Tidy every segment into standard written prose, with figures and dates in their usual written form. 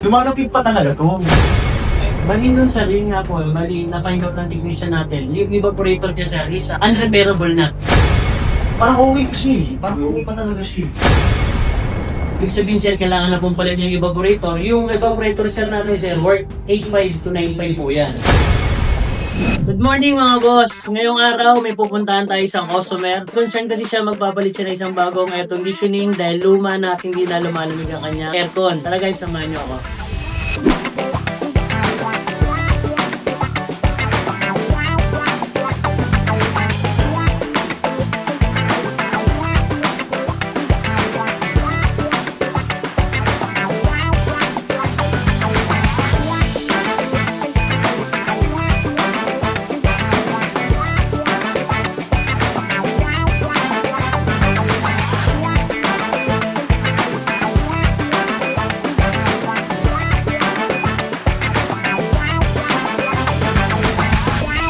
lumalapit pa talaga to. Mali dun sa ring nga po, mali na-find out ng technician natin. Yung evaporator niya sir is unrepairable na. Parang okay pa siya eh. Parang okay pa talaga siya. Ibig sabihin sir, kailangan na pong palit yung evaporator. Yung evaporator sir natin sir, worth 8.5 to 9.5 po yan. Good morning mga boss! Ngayong araw may pupuntahan tayo isang customer. Concern kasi siya magpapalit siya ng isang bagong air conditioning dahil luma na at hindi na lumalamig ang kanya aircon. Talaga samahan niyo ako.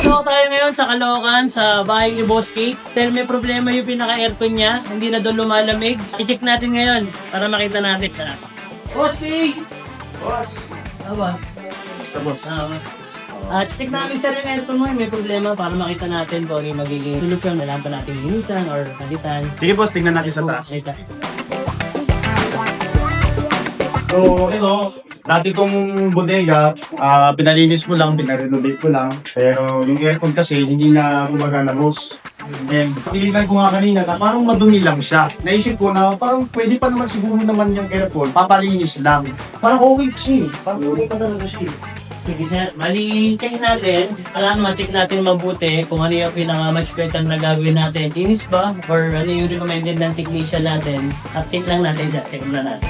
So tayo ngayon sa Caloocan, sa bahay ni Boss Kate. Dahil may problema yung pinaka-aircon niya, hindi na doon lumalamig. I-check natin ngayon para makita natin. Boss Kate! Boss! Boss. Sa boss. Boss. Check namin sir yung aircon mo, may problema para makita natin kung ano yung magiging solusyon. Kailangan pa natin linisan or palitan. Sige boss, tingnan natin sa taas. Ito. So, dati tong bodega, pinalinis ko lang, pinarenovate ko lang. Pero yung aircon kasi, hindi na gumagana boss. And pilihan ko nga kanina na parang madumi lang siya. Naisip ko na parang pwede pa naman siguro naman yung aircon, papalinis lang. Parang okay pa siya eh. Parang okay pa talaga siya eh. Sige sir, mali check natin. Kailangan ma-check natin mabuti kung ano yung pinaka-much better na gagawin natin. Linis ba? Or ano yung recommended ng technician natin? Update lang natin dyan. Check lang natin.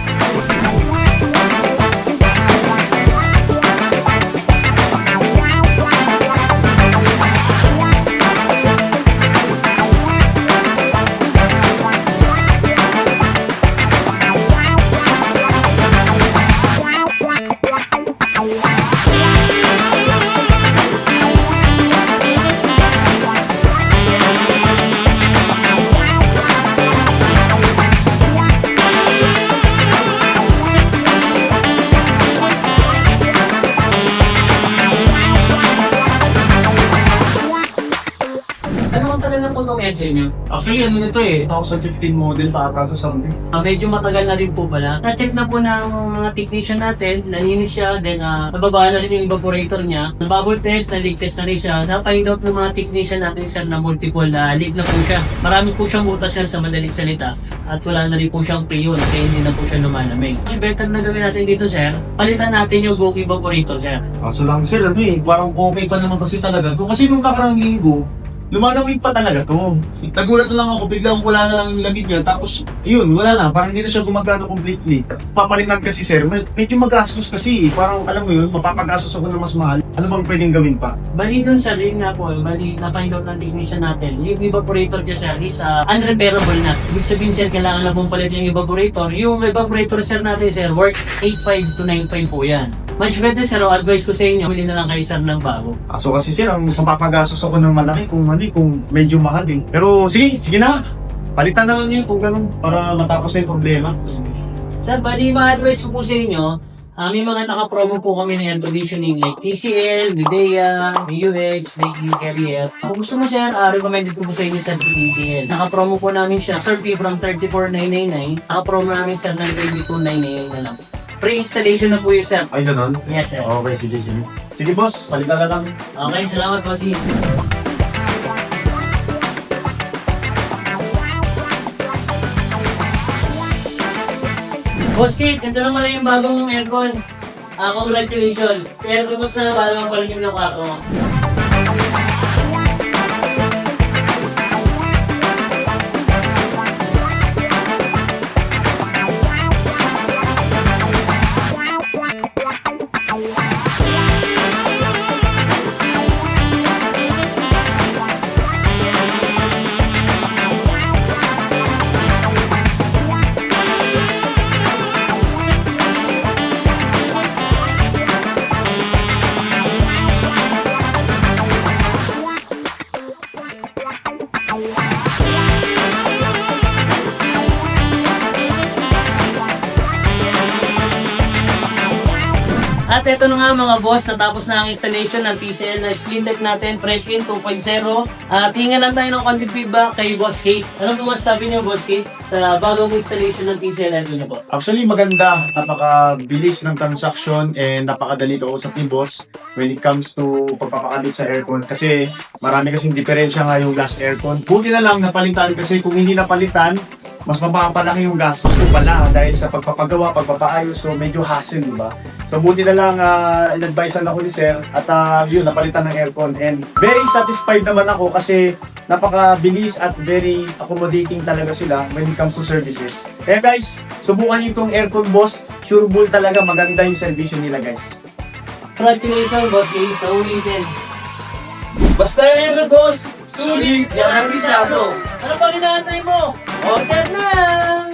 Sa inyo. Actually, ano nito eh, 2015 model pa ata to something. Medyo matagal na rin po pala. Na-check na po ng mga technician natin, nalinis siya, then nababa na rin yung evaporator niya. Nabubble test, na-leak test na rin siya. Na-find out ng mga technician natin sir na multiple leak na po siya. Marami po siyang butas yan sa madaling salita. At wala na rin po siyang pre-on, kaya hindi na po siya lumalamig. Mas better na gawin natin dito sir, palitan natin yung buong evaporator sir. So lang sir, ano eh, parang okay pa naman kasi talaga to. Kasi nung nakarang linggo, lumalamig pa talaga to. Nagulat na lang ako, biglang wala na lang yung lamig niya. Tapos, yun, wala na. Parang hindi na siya gumagana completely. Papalitan kasi sir, medyo magastos kasi. Parang, alam mo yun, mapapagastos ako na mas mahal. Ano bang pwedeng gawin pa? Bali dun sa ring nga po, bali na-find out ng technician natin, yung evaporator niya sir is unrepairable na. Ibig sabihin sir, kailangan na pong palit yung evaporator. Yung evaporator sir natin sir, worth 8.5 to 9.5 po yan. Much better sir, ang advice ko sa inyo, huli na lang kayo sir ng bago. So kasi sir, ang mapapagastos ako ng malaki kung medyo mahal eh. Pero sige na. Palitan na lang yun kung ganun para matapos na yung problema. Sir, bali ma-advise ko po sa inyo, may mga naka-promo po kami ng air conditioning like TCL, Midea, MUX, Nike, Carrier. Kung gusto mo sir, recommended ko po sa inyo sir si TCL. Naka-promo po namin siya, from 34,999. Naka-promo namin sir ng 22,999 na lang. Free installation na po yun sir. Ay, ganun? Yes sir. Okay, sige. Sige boss, palitan na lang. Okay, salamat po si. Boss Kate, ito lang pala yung bagong aircon. Congratulations. Aircon mas na para mapaligim ng kwarto mo. At ito na nga mga boss, natapos na ang installation ng TCL na Splinter natin, Freshwin 2.0. Tingnan lang tayo ng konting feedback kay Boss Kate. Ano po masasabi niyo, Boss Kate, sa bagong installation ng TCL na ito po? Actually, maganda. Napakabilis ng transaction and napakadali kausap ni boss when it comes to pagpapakabit sa aircon. Kasi marami kasing diferensya nga yung gas aircon. Buti na lang napalitan kasi kung hindi napalitan, mas mapapalaki yung gastos ko pala dahil sa pagpapagawa, pagpapaayos. So medyo hassle, di ba? So buti na lang in-advisean ako ni sir at yun, napalitan ng aircon. And very satisfied naman ako kasi napakabilis at very accommodating talaga sila when it comes to services. Kaya guys, subukan nyo itong aircon boss. Sure bull talaga, maganda yung servisyo nila guys. Congratulations, Boss Kate, sa ulitin. Basta ever boss, sulit, yan ang bisado. Ano pa ginahantay mo? Order na!